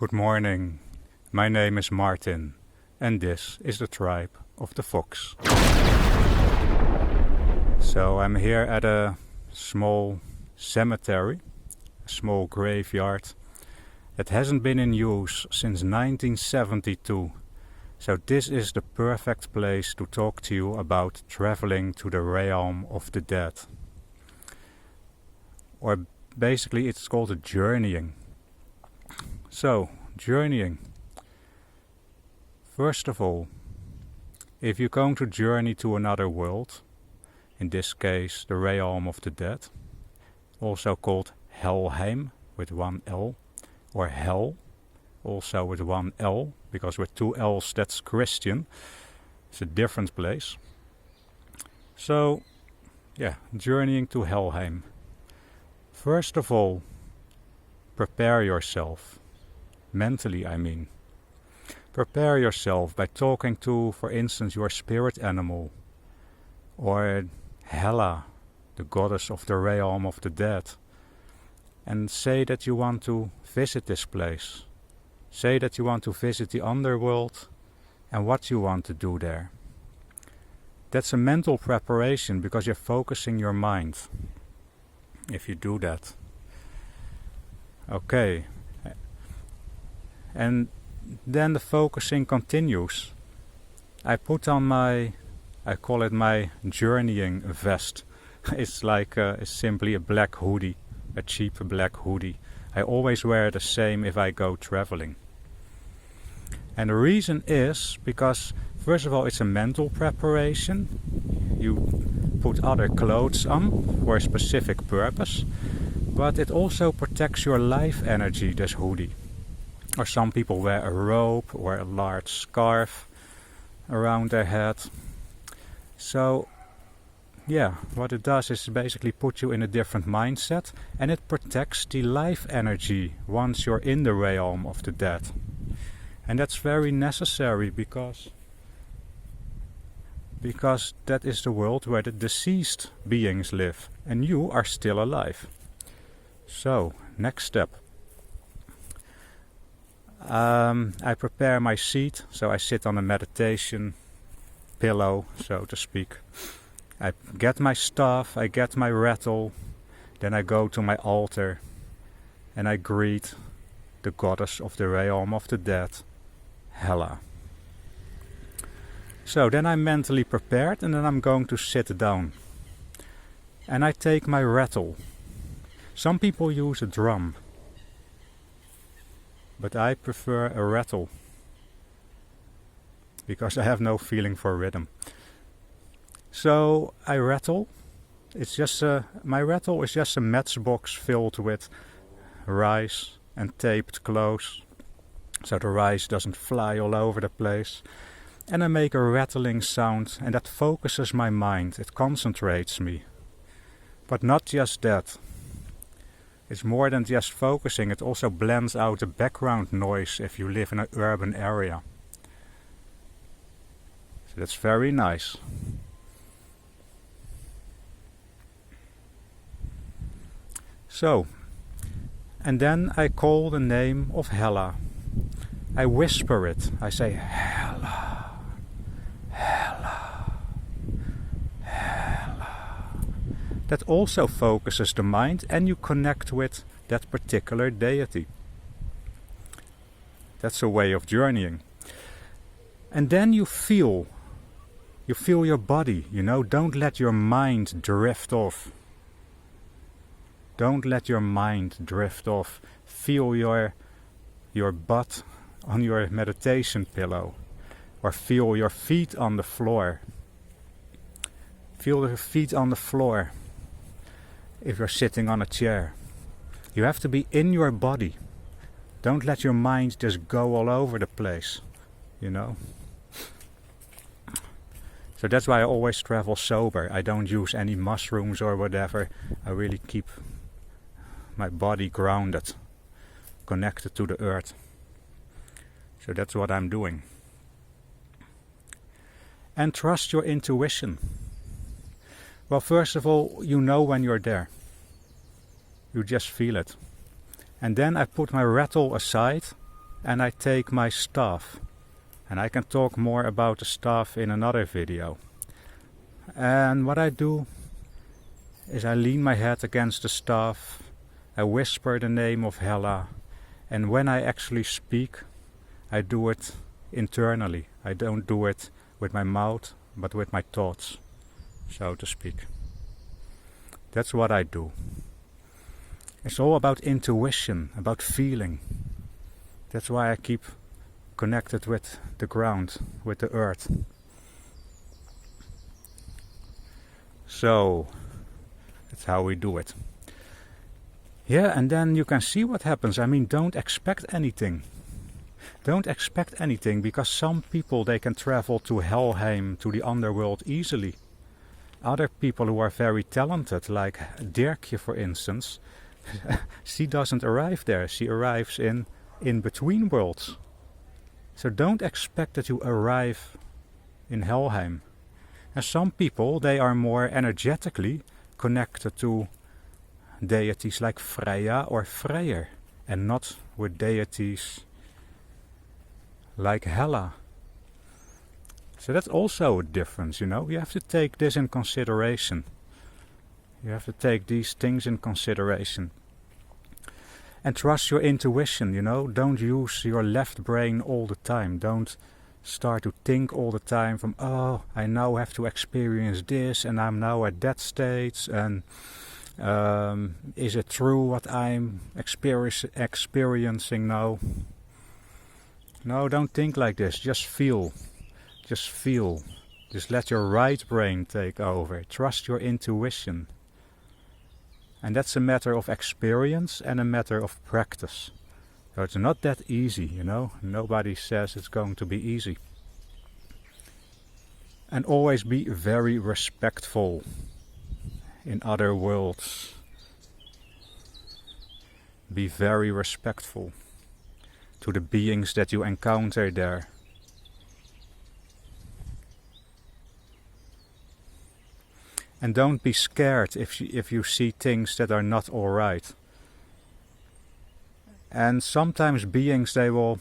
Good morning, my name is Martin, and this is the tribe of the fox. So I'm here at a small cemetery, a small graveyard that hasn't been in use since 1972. So this is the perfect place to talk to you about traveling to the realm of the dead. Or basically it's called a journeying. So, journeying. First of all, if you're going to journey to another world, in this case the realm of the dead, also called Helheim with one L, or Hell, also with one L, because with two L's that's Christian. It's a different place. So, journeying to Helheim. First of all, prepare yourself. Mentally, I mean. Prepare yourself by talking to, for instance, your spirit animal, or Hela, the goddess of the realm of the dead, and say that you want to visit this place. Say that you want to visit the Underworld and what you want to do there. That's a mental preparation because you're focusing your mind if you do that. Okay. And then the focusing continues. I put on I call it my journeying vest. It's simply a black hoodie, a cheap black hoodie. I always wear the same if I go traveling. And the reason is because, first of all, it's a mental preparation. You put other clothes on for a specific purpose, but it also protects your life energy, this hoodie. Or some people wear a robe or a large scarf around their head. So, what it does is basically put you in a different mindset, and it protects the life energy once you're in the realm of the dead. And that's very necessary because that is the world where the deceased beings live, and you are still alive. So, next step. I prepare my seat, so I sit on a meditation pillow, so to speak. I get my staff, I get my rattle, then I go to my altar and I greet the goddess of the realm of the dead, Hela. So then I'm mentally prepared and then I'm going to sit down. And I take my rattle. Some people use a drum, but I prefer a rattle because I have no feeling for rhythm. So I rattle. My rattle is just a matchbox filled with rice and taped close, so the rice doesn't fly all over the place. And I make a rattling sound, and that focuses my mind. It concentrates me. But not just that. It's more than just focusing, it also blends out the background noise if you live in an urban area. So that's very nice. So, and then I call the name of Hela. I whisper it. I say, Hela, Hela, Hela. That also focuses the mind and you connect with that particular deity. That's a way of journeying. And then you feel your body, don't let your mind drift off. Don't let your mind drift off. Feel your butt on your meditation pillow, or feel your feet on the floor. Feel your feet on the floor if you're sitting on a chair. You have to be in your body. Don't let your mind just go all over the place, So that's why I always travel sober. I don't use any mushrooms or whatever. I really keep my body grounded, connected to the earth. So that's what I'm doing. And trust your intuition. Well, first of all, you know when you're there. You just feel it. And then I put my rattle aside and I take my staff. And I can talk more about the staff in another video. And what I do is I lean my head against the staff, I whisper the name of Hela, and when I actually speak, I do it internally. I don't do it with my mouth, but with my thoughts, so to speak. That's what I do. It's all about intuition, about feeling. That's why I keep connected with the ground, with the earth. So, that's how we do it. Yeah, and then you can see what happens. I mean, don't expect anything. Don't expect anything, because some people, they can travel to Helheim, to the Underworld easily. Other people who are very talented, like Dirkje for instance, she doesn't arrive there. She arrives in between worlds. So don't expect that you arrive in Helheim. And some people, they are more energetically connected to deities like Freya or Freyr, and not with deities like Hela. So that's also a difference, you know. You have to take this in consideration. You have to take these things in consideration. And trust your intuition, you know. Don't use your left brain all the time. Don't start to think all the time from, oh, I now have to experience this and I'm now at that stage, and is it true what I'm experiencing now? No, don't think like this. Just feel. Just feel. Just let your right brain take over. Trust your intuition. And that's a matter of experience and a matter of practice. So it's not that easy, you know. Nobody says it's going to be easy. And always be very respectful in other worlds. Be very respectful to the beings that you encounter there. And don't be scared if you see things that are not alright. And sometimes beings, they will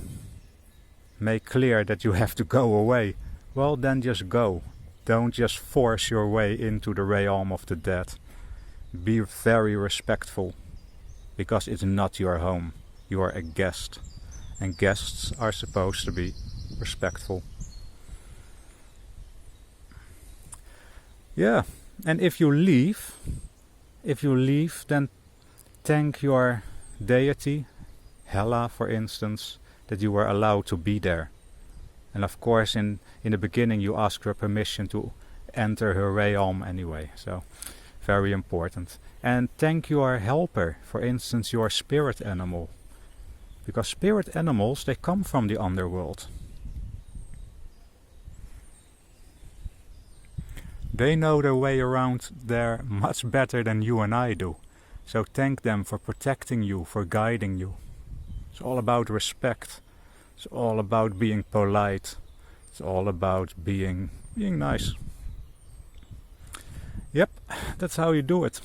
make clear that you have to go away. Well, then just go. Don't just force your way into the realm of the dead. Be very respectful, because it's not your home. You are a guest, and guests are supposed to be respectful. Yeah, and if you leave, then thank your deity, Hela for instance, that you were allowed to be there. And of course in the beginning you ask her permission to enter her realm anyway, so very important. And thank your helper, for instance your spirit animal, because spirit animals, they come from the underworld. They know their way around there much better than you and I do. So thank them for protecting you, for guiding you. It's all about respect. It's all about being polite. It's all about being nice. Yep, that's how you do it.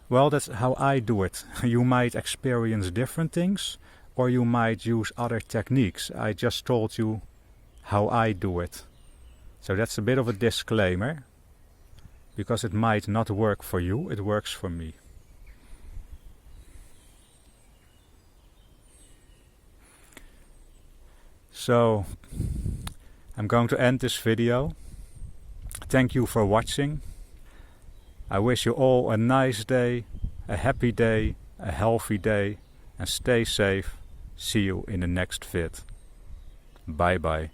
Well, that's how I do it. You might experience different things, or you might use other techniques. I just told you how I do it. So that's a bit of a disclaimer, because it might not work for you, it works for me. So, I'm going to end this video. Thank you for watching. I wish you all a nice day, a happy day, a healthy day, and stay safe. See you in the next vid. Bye bye.